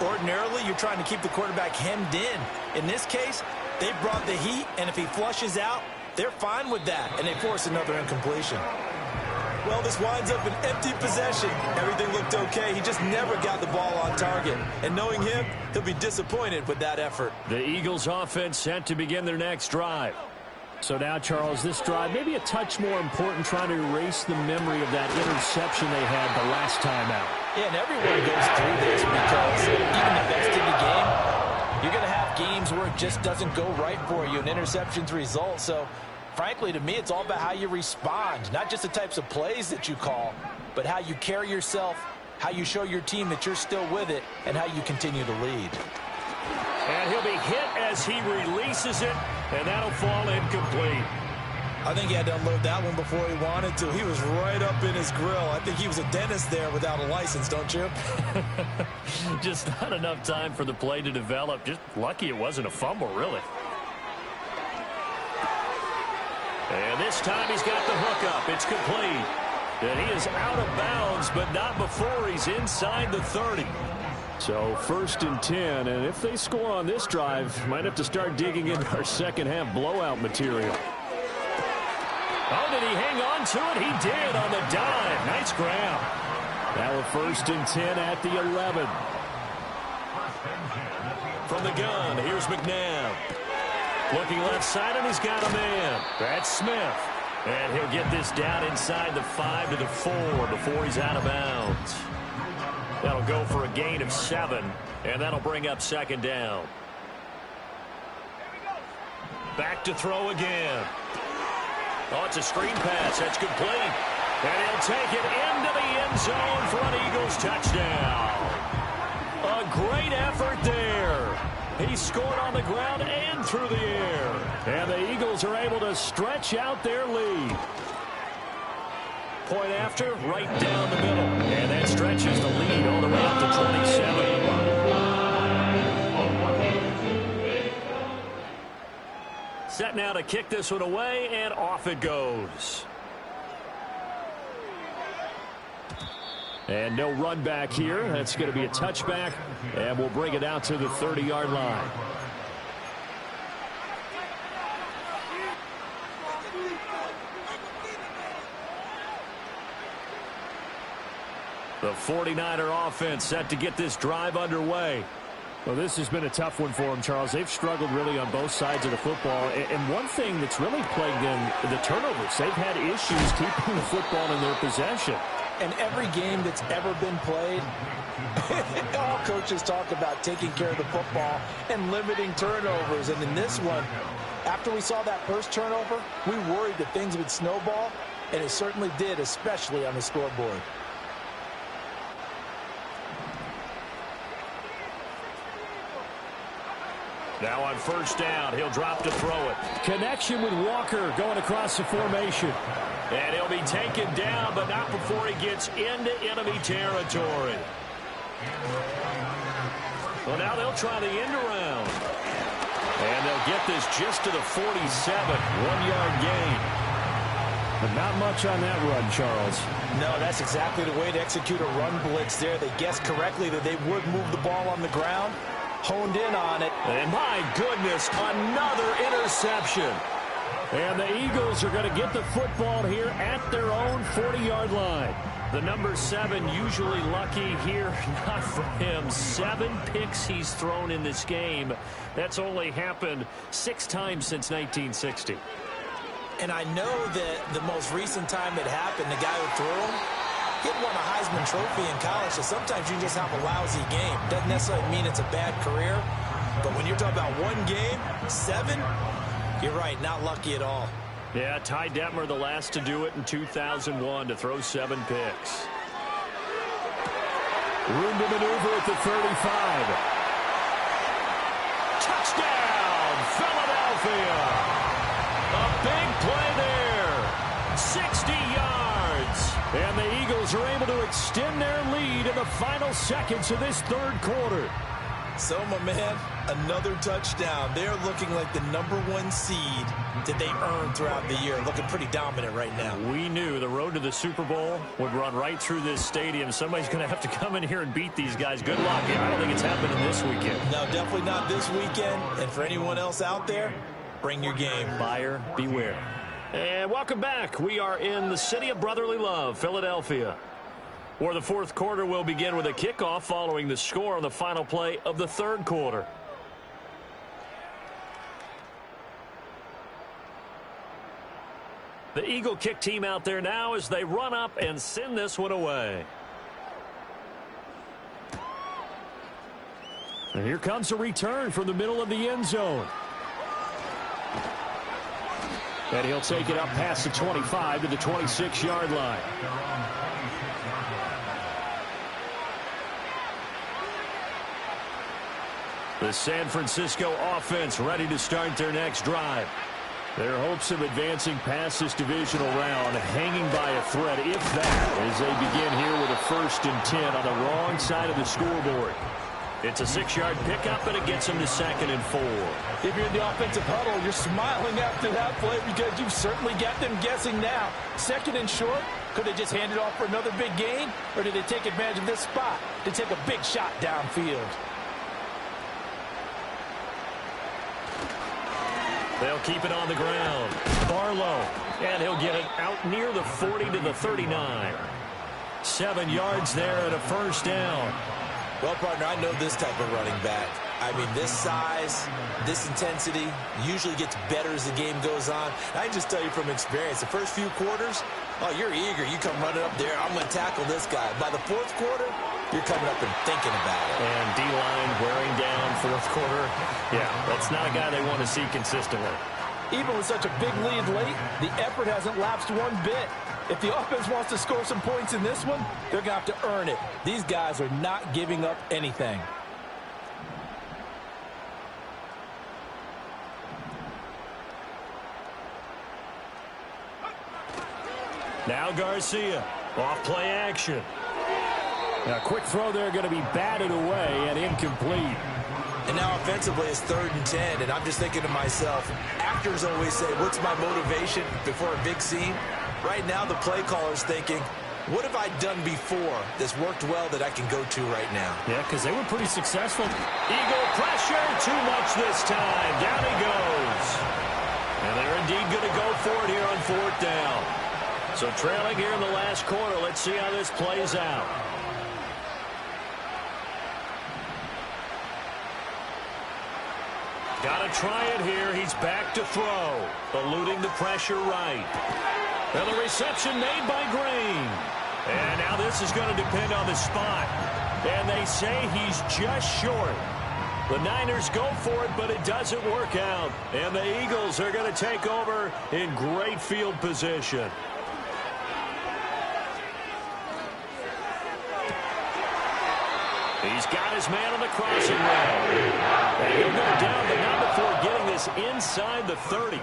S8: Ordinarily, you're trying to keep the quarterback hemmed in. In this case, they brought the heat, and if he flushes out, they're fine with that, and they force another incompletion. Well, this winds up an empty possession. Everything looked okay. He just never got the ball on target. And knowing him, he'll be disappointed with that effort.
S4: The Eagles offense set to begin their next drive. So now, Charles, this drive maybe a touch more important, trying to erase the memory of that interception they had the last time out.
S8: Yeah, and everyone goes through this because even the best in the game, you're going to have games where it just doesn't go right for you, and interceptions result. So, frankly, to me, it's all about how you respond, not just the types of plays that you call, but how you carry yourself, how you show your team that you're still with it, and how you continue to lead.
S4: And he'll be hit as he releases it, and that'll fall incomplete.
S8: I think he had to unload that one before he wanted to. He was right up in his grill. I think he was a dentist there without a license, don't you?
S4: Just not enough time for the play to develop. Just lucky it wasn't a fumble, really. And this time he's got the hook up. It's complete. And he is out of bounds, but not before he's inside the 30. So 1st and 10, and if they score on this drive, might have to start digging into our second half blowout material. Oh, did he hang on to it? He did on the dive. Nice grab. Now a 1st and 10 at the 11. From the gun, here's McNabb. Looking left side, and he's got a man. That's Smith. And he'll get this down inside the 5 to the 4 before he's out of bounds. That'll go for a gain of 7, and that'll bring up 2nd down. Back to throw again. Oh, it's a screen pass. That's complete. And he'll take it into the end zone for an Eagles touchdown. A great effort there. He scored on the ground and through the air. And the Eagles are able to stretch out their lead. Point after, right down the middle. And that stretches the lead all the way up to 27. Set now to kick this one away, and off it goes. And no run back here. That's going to be a touchback, and we'll bring it out to the 30-yard line. The 49er offense set to get this drive underway. Well, this has been a tough one for them, Charles. They've struggled really on both sides of the football. And one thing that's really plagued them, the turnovers. They've had issues keeping the football in their possession.
S8: And every game that's ever been played, all coaches talk about taking care of the football and limiting turnovers. And in this one, after we saw that first turnover, we worried that things would snowball, and it certainly did, especially on the scoreboard.
S4: Now on 1st down, he'll drop to throw it. Connection with Walker going across the formation. And he'll be taken down, but not before he gets into enemy territory. Well, now they'll try the end around. And they'll get this just to the 47, 1-yard gain. But not much on that run, Charles.
S8: No, that's exactly the way to execute a run blitz there. They guessed correctly that they would move the ball on the ground. Honed in on it.
S4: And my goodness, another interception. And the Eagles are going to get the football here at their own 40-yard line. The number 7 usually lucky here. Not for him. 7 picks he's thrown in this game. That's only happened 6 times since 1960.
S8: And I know that the most recent time it happened, the guy who threw him, he had won a Heisman Trophy in college, so sometimes you just have a lousy game. Doesn't necessarily mean it's a bad career, but when you're talking about one game, 7, you're right, not lucky at all.
S4: Yeah, Ty Detmer, the last to do it in 2001, to throw 7 picks. Room to maneuver at the 35. Touchdown, Philadelphia! A big play there. 60 yards. And Eagles are able to extend their lead in the final seconds of this third quarter.
S8: So, my man, another touchdown. They're looking like the #1 seed that they earned throughout the year. Looking pretty dominant right now.
S4: We knew the road to the Super Bowl would run right through this stadium. Somebody's going to have to come in here and beat these guys. Good luck. I don't think it's happening this weekend.
S8: No, definitely not this weekend. And for anyone else out there, bring your game.
S4: Buyer beware. And welcome back. We are in the city of brotherly love, Philadelphia, where the fourth quarter will begin with a kickoff following the score on the final play of the third quarter. The Eagle kick team out there now as they run up and send this one away. And here comes a return from the middle of the end zone. And he'll take it up past the 25 to the 26-yard line. The San Francisco offense ready to start their next drive. Their hopes of advancing past this divisional round hanging by a thread, if that, as they begin here with a 1st and 10 on the wrong side of the scoreboard. It's a 6-yard pickup, and it gets them to 2nd and 4.
S5: If you're in the offensive huddle, you're smiling after that play because you've certainly got them guessing now. 2nd and short, could they just hand it off for another big gain, or did they take advantage of this spot to take a big shot downfield?
S4: They'll keep it on the ground. Barlow, and he'll get it out near the 40 to the 39. 7 yards there and a 1st down.
S8: Well, partner, I know this type of running back. I mean, this size, this intensity usually gets better as the game goes on. I can just tell you from experience, the first few quarters, oh, you're eager. You come running up there, I'm going to tackle this guy. By the 4th quarter, you're coming up and thinking about it.
S4: And D-line wearing down 4th quarter. Yeah, that's not a guy they want to see consistently.
S5: Even with such a big lead late, the effort hasn't lapsed one bit. If the offense wants to score some points in this one, they're going to have to earn it. These guys are not giving up anything.
S4: Now Garcia, off play action. Now, quick throw there going to be batted away and incomplete.
S8: And now offensively it's 3rd and 10, and I'm just thinking to myself, actors always say, what's my motivation before a big scene? Right now the play caller's thinking, what have I done before that's worked well that I can go to right now?
S4: Yeah, because they were pretty successful. Eagle pressure, too much this time. Down he goes. And they're indeed going to go for it here on 4th down. So trailing here in the last quarter, let's see how this plays out. Got to try it here. He's back to throw. Eluding the pressure right. And the reception made by Green. And now this is going to depend on the spot. And they say he's just short. The Niners go for it, but it doesn't work out. And the Eagles are going to take over in great field position. He's got his man on the crossing route. And he'll go down, but not before getting this inside the 30.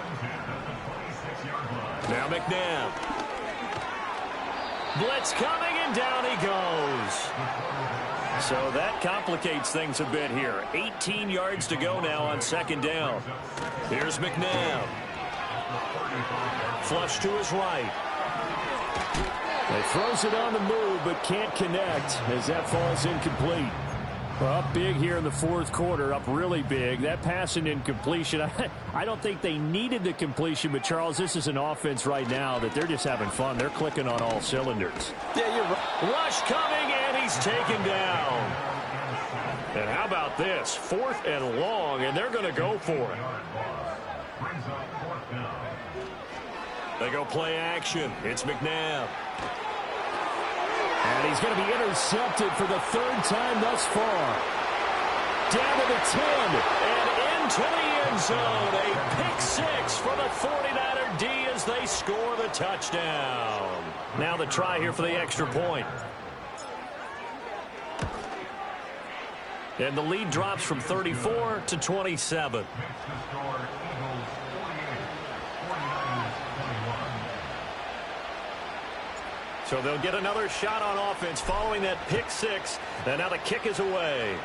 S4: Now McNabb. Blitz coming, and down he goes. So that complicates things a bit here. 18 yards to go now on 2nd down. Here's McNabb. Flush to his right. He throws it on the move, but can't connect as that falls incomplete. Well, up big here in the 4th quarter, up really big. That pass and incompletion, I don't think they needed the completion, but Charles, this is an offense right now that they're just having fun. They're clicking on all cylinders.
S5: Yeah, you're right.
S4: Rush coming, and he's taken down. And how about this? 4th and long, and they're going to go for it. They go play action. It's McNabb. And he's going to be intercepted for the 3rd time thus far. Down to the 10 and into the end zone. A pick 6 for the 49er D as they score the touchdown. Now the try here for the extra point. And the lead drops from 34 to 27. So they'll get another shot on offense following that pick six. And now the kick is away.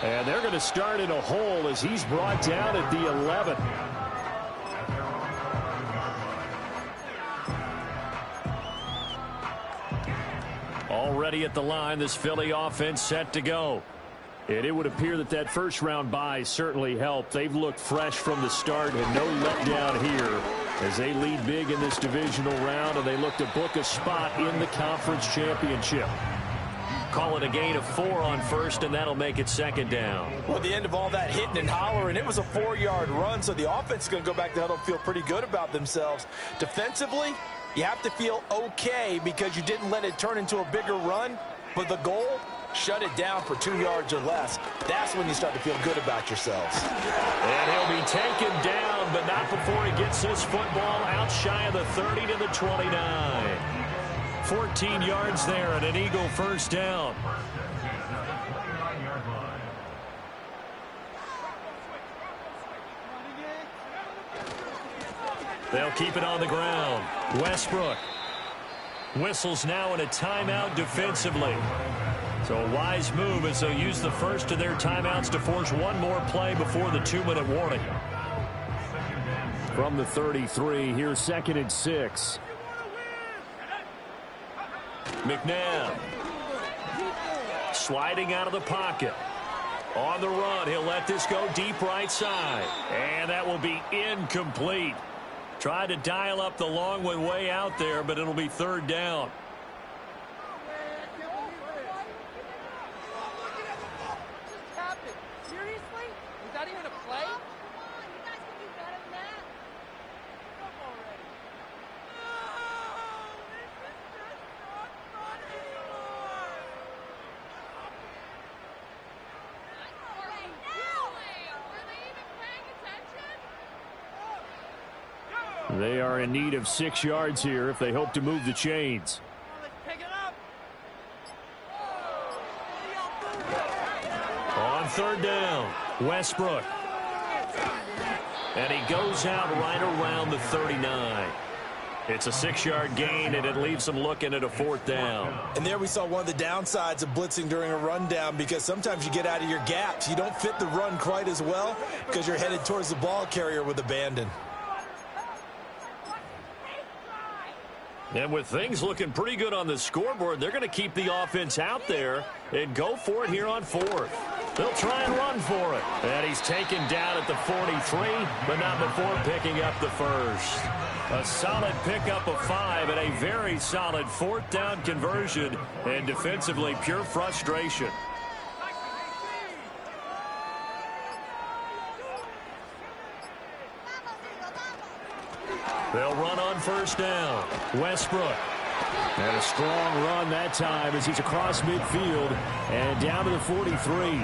S4: And they're going to start in a hole as he's brought down at the 11. Already at the line, this Philly offense set to go. And it would appear that that first round bye certainly helped. They've looked fresh from the start and no letdown here as they lead big in this divisional round, and they look to book a spot in the conference championship. Call it a gain of 4 on first, and that'll make it second down.
S8: Well, at the end of all that hitting and hollering, it was a 4-yard run, so the offense is going to go back to huddle and feel pretty good about themselves. Defensively, you have to feel okay because you didn't let it turn into a bigger run, but the goal, shut it down for 2 yards or less. That's when you start to feel good about yourselves.
S4: And he'll be taken down, but not before he gets this football out shy of the 30 to the 29. 14 yards there and an Eagle first down. They'll keep it on the ground. Westbrook whistles now in a timeout defensively. So a wise move as they'll use the first of their timeouts to force one more play before the 2-minute warning. From the 33, here's 2nd and 6. McNabb sliding out of the pocket. On the run, he'll let this go deep right side. And that will be incomplete. Tried to dial up the long one way out there, but it'll be 3rd down.
S9: Seriously? Was that even a play? Come on, you guys can do better than that. Come already. No, this is just not fun anymore. Are they even paying attention?
S4: They are in need of 6 yards here if they hope to move the chains.
S9: Let's pick it up.
S4: On 3rd down, Westbrook. And he goes out right around the 39. It's a 6-yard gain, and it leaves them looking at a 4th down.
S8: And there we saw one of the downsides of blitzing during a rundown, because sometimes you get out of your gaps. You don't fit the run quite as well because you're headed towards the ball carrier with abandon.
S4: And with things looking pretty good on the scoreboard, they're going to keep the offense out there and go for it here on 4th. They'll try and run for it. And he's taken down at the 43, but not before picking up the first. A solid pickup of 5 and a very solid 4th down conversion. And defensively, pure frustration. They'll run on 1st down. Westbrook. And a strong run that time as he's across midfield and down to the 43.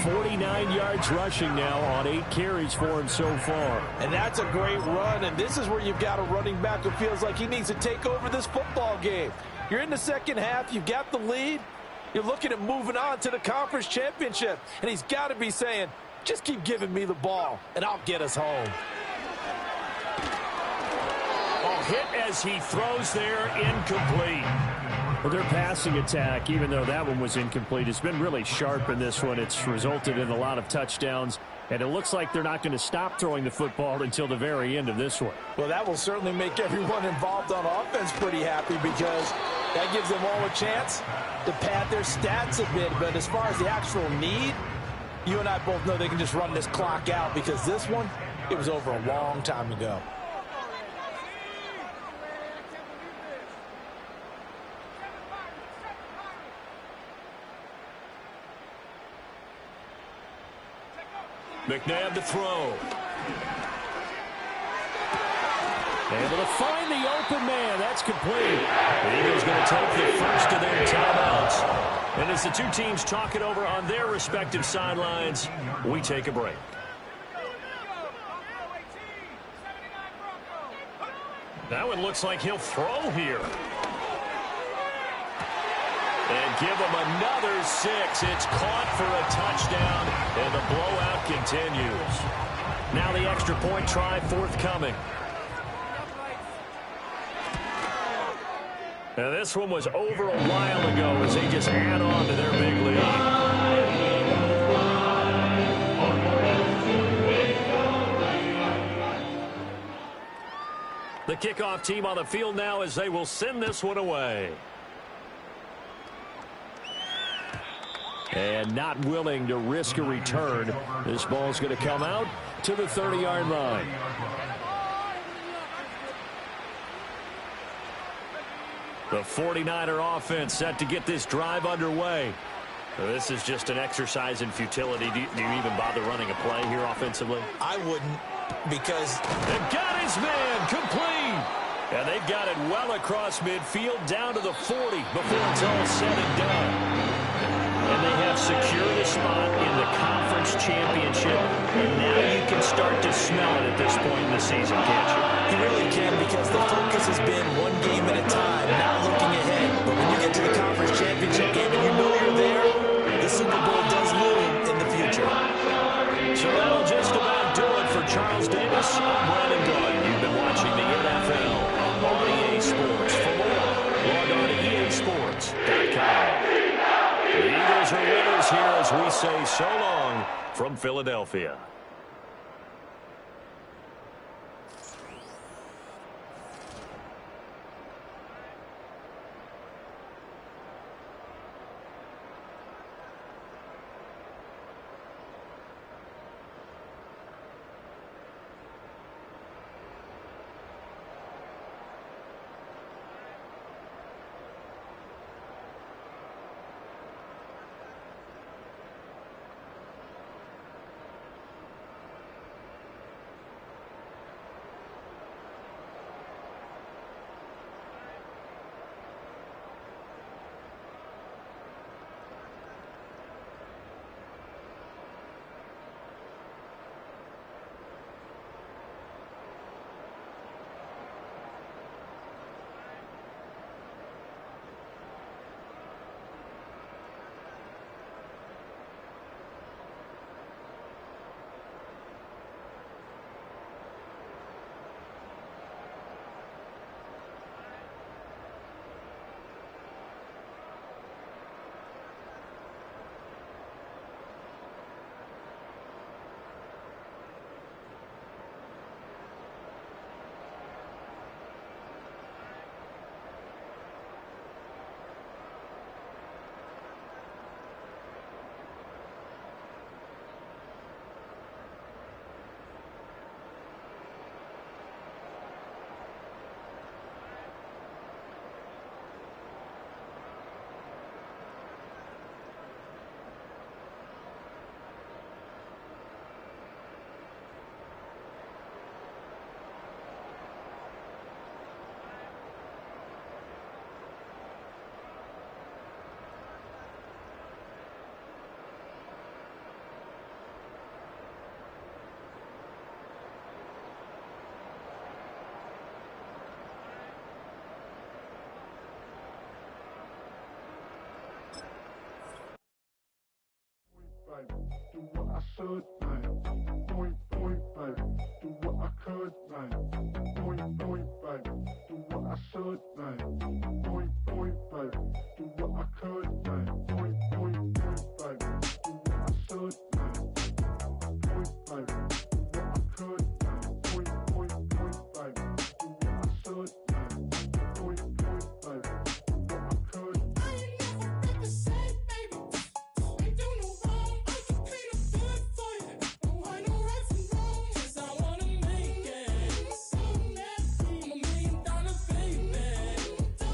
S4: 49 yards rushing now on 8 carries for him so far.
S5: And that's a great run, and this is where you've got a running back who feels like he needs to take over this football game. You're in the second half, you've got the lead, you're looking at moving on to the conference championship, and he's got to be saying, just keep giving me the ball, and I'll get us home.
S4: Hit as he throws there, incomplete. Well, their passing attack, even though that one was incomplete, has been really sharp in this one. It's resulted in a lot of touchdowns, and it looks like they're not going to stop throwing the football until the very end of this one.
S5: Well, that will certainly make everyone involved on offense pretty happy, because that gives them all a chance to pad their stats a bit. But as far as the actual need, you and I both know they can just run this clock out, because this one, it was over a long time ago.
S4: McNabb to throw. Able to find the open man. That's complete. The Eagles going to take the first of their timeouts. And as the two teams talk it over on their respective sidelines, we take a break. That one looks like he'll throw here. And give them another 6. It's caught for a touchdown, and the blowout continues. Now the extra point try forthcoming. Now this one was over a while ago as they just add on to their big lead. The kickoff team on the field now as they will send this one away. And not willing to risk a return. This ball's going to come out to the 30-yard line. The 49er offense set to get this drive underway. This is just an exercise in futility. Do you even bother running a play here offensively?
S8: I wouldn't, because
S4: they've got his man complete. And they've got it well across midfield down to the 40 before it's all said and done. And they have secured a spot in the conference championship. And now you can start to smell it at this point in the season, can't you?
S8: You really can, because the focus has been one game at a time, not looking ahead. But when you get to the conference championship game and you know you're there, the Super Bowl does loom in the future.
S4: So that'll just about do it for Charles Davis. I'm Brandon Gaudin. You've been watching the NFL on EA Sports. For more, log on to EASports.com. The Eagles are winners here as we say so long from Philadelphia.
S10: Do what I should, like. Point, baby. Do what I could, like. Point, baby. Do what I should, like. Point, baby. Do what I could, like. Point, baby. Do what I should, like. Point, baby. Do what I could, like. Point, baby. Do what I should, like. Point, baby. Do what I could.
S11: I ain't never got the same, baby. Ain't do no wrong. I can be the good for you. Don't want no right from wrong. 'Cause I wanna make it. So nasty. I'm $1 million baby.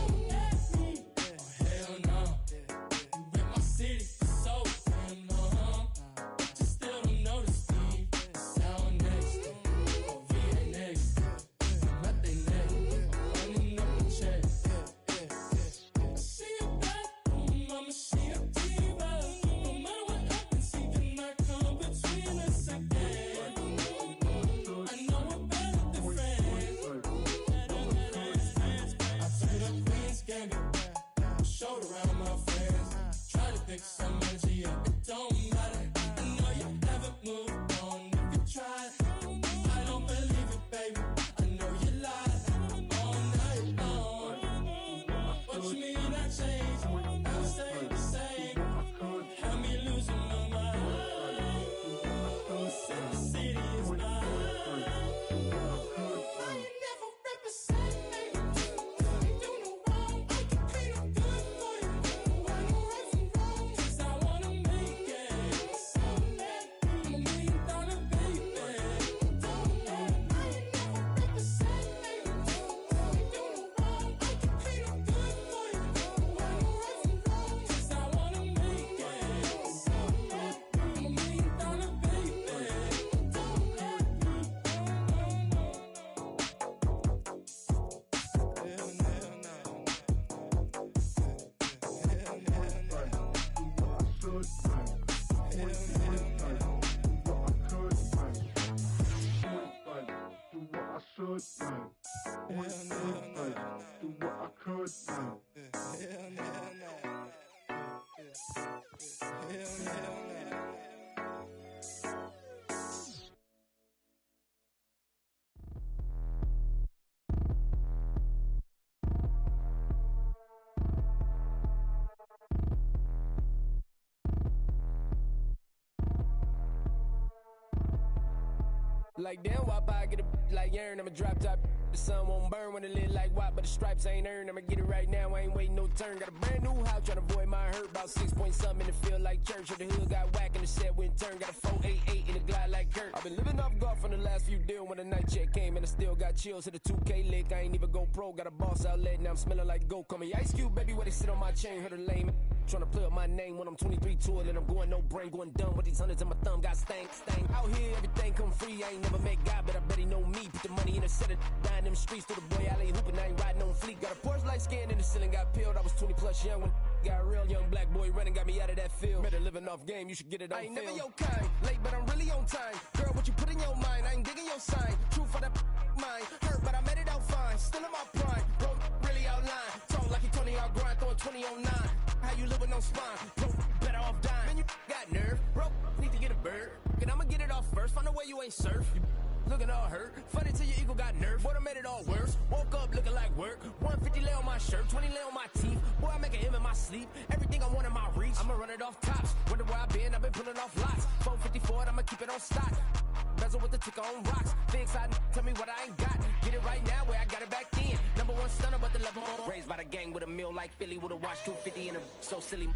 S12: Like damn, why I get a like urn? I'm a drop top. The sun won't burn when it lit like what, but the stripes ain't earned. I'ma get it right now, I ain't waiting no turn. Got a brand new house, tryna avoid my hurt. About 6 point something, it feel like church. Or the hood got whack and the set went turn. Got a 488 in the glide like Kurt. I've been living off golf on the last few deals. When the night check came and I still got chills. Hit a 2K lick, I ain't even go pro. Got a boss outlet, now I'm smelling like gold. Call me Ice Cube, baby, where they sit on my chain. Heard a lame tryna play up my name when I'm 23 to it. And I'm going no brain, going dumb with these hundreds in my thumb. Got stank. Out here, everything come free. I ain't never met God, but I bet he know me. Put the money in a set of down them streets. Through the boy alley hooping, I ain't riding on fleek. Got a Porsche light skin in the ceiling, got peeled. I was 20 plus young when got real. Young black boy running, got me out of that field. Better living off game, you should get it on film. I ain't never your kind, late but I'm really on time. Girl, what you put in your mind, I ain't digging your sign. True for that mind, hurt but I made it out fine. Still in my prime, bro, really outline. Talk like he 20 out grind, throwing 20 on 9. How you living on spine, bro, better off dying. Man, you got nerve, bro, need to get a bird. And I'ma get it off first, find a way you ain't surf. You looking all hurt, funny till your ego got nerve. Boy, I made it all worse, woke up looking like work. 150 lay on my shirt, 20 lay on my teeth. Boy, I make an M in my sleep, everything I want in my reach. I'ma run it off tops, wonder where I've been pulling off lots. 454, I'ma keep it on stock. Bezel with the ticker on rocks. Big side, tell me what I ain't got. Get it right now where I got it back then. Number one stunner, but the level raised by the gang with a meal like Philly with a watch 250 and a so silly.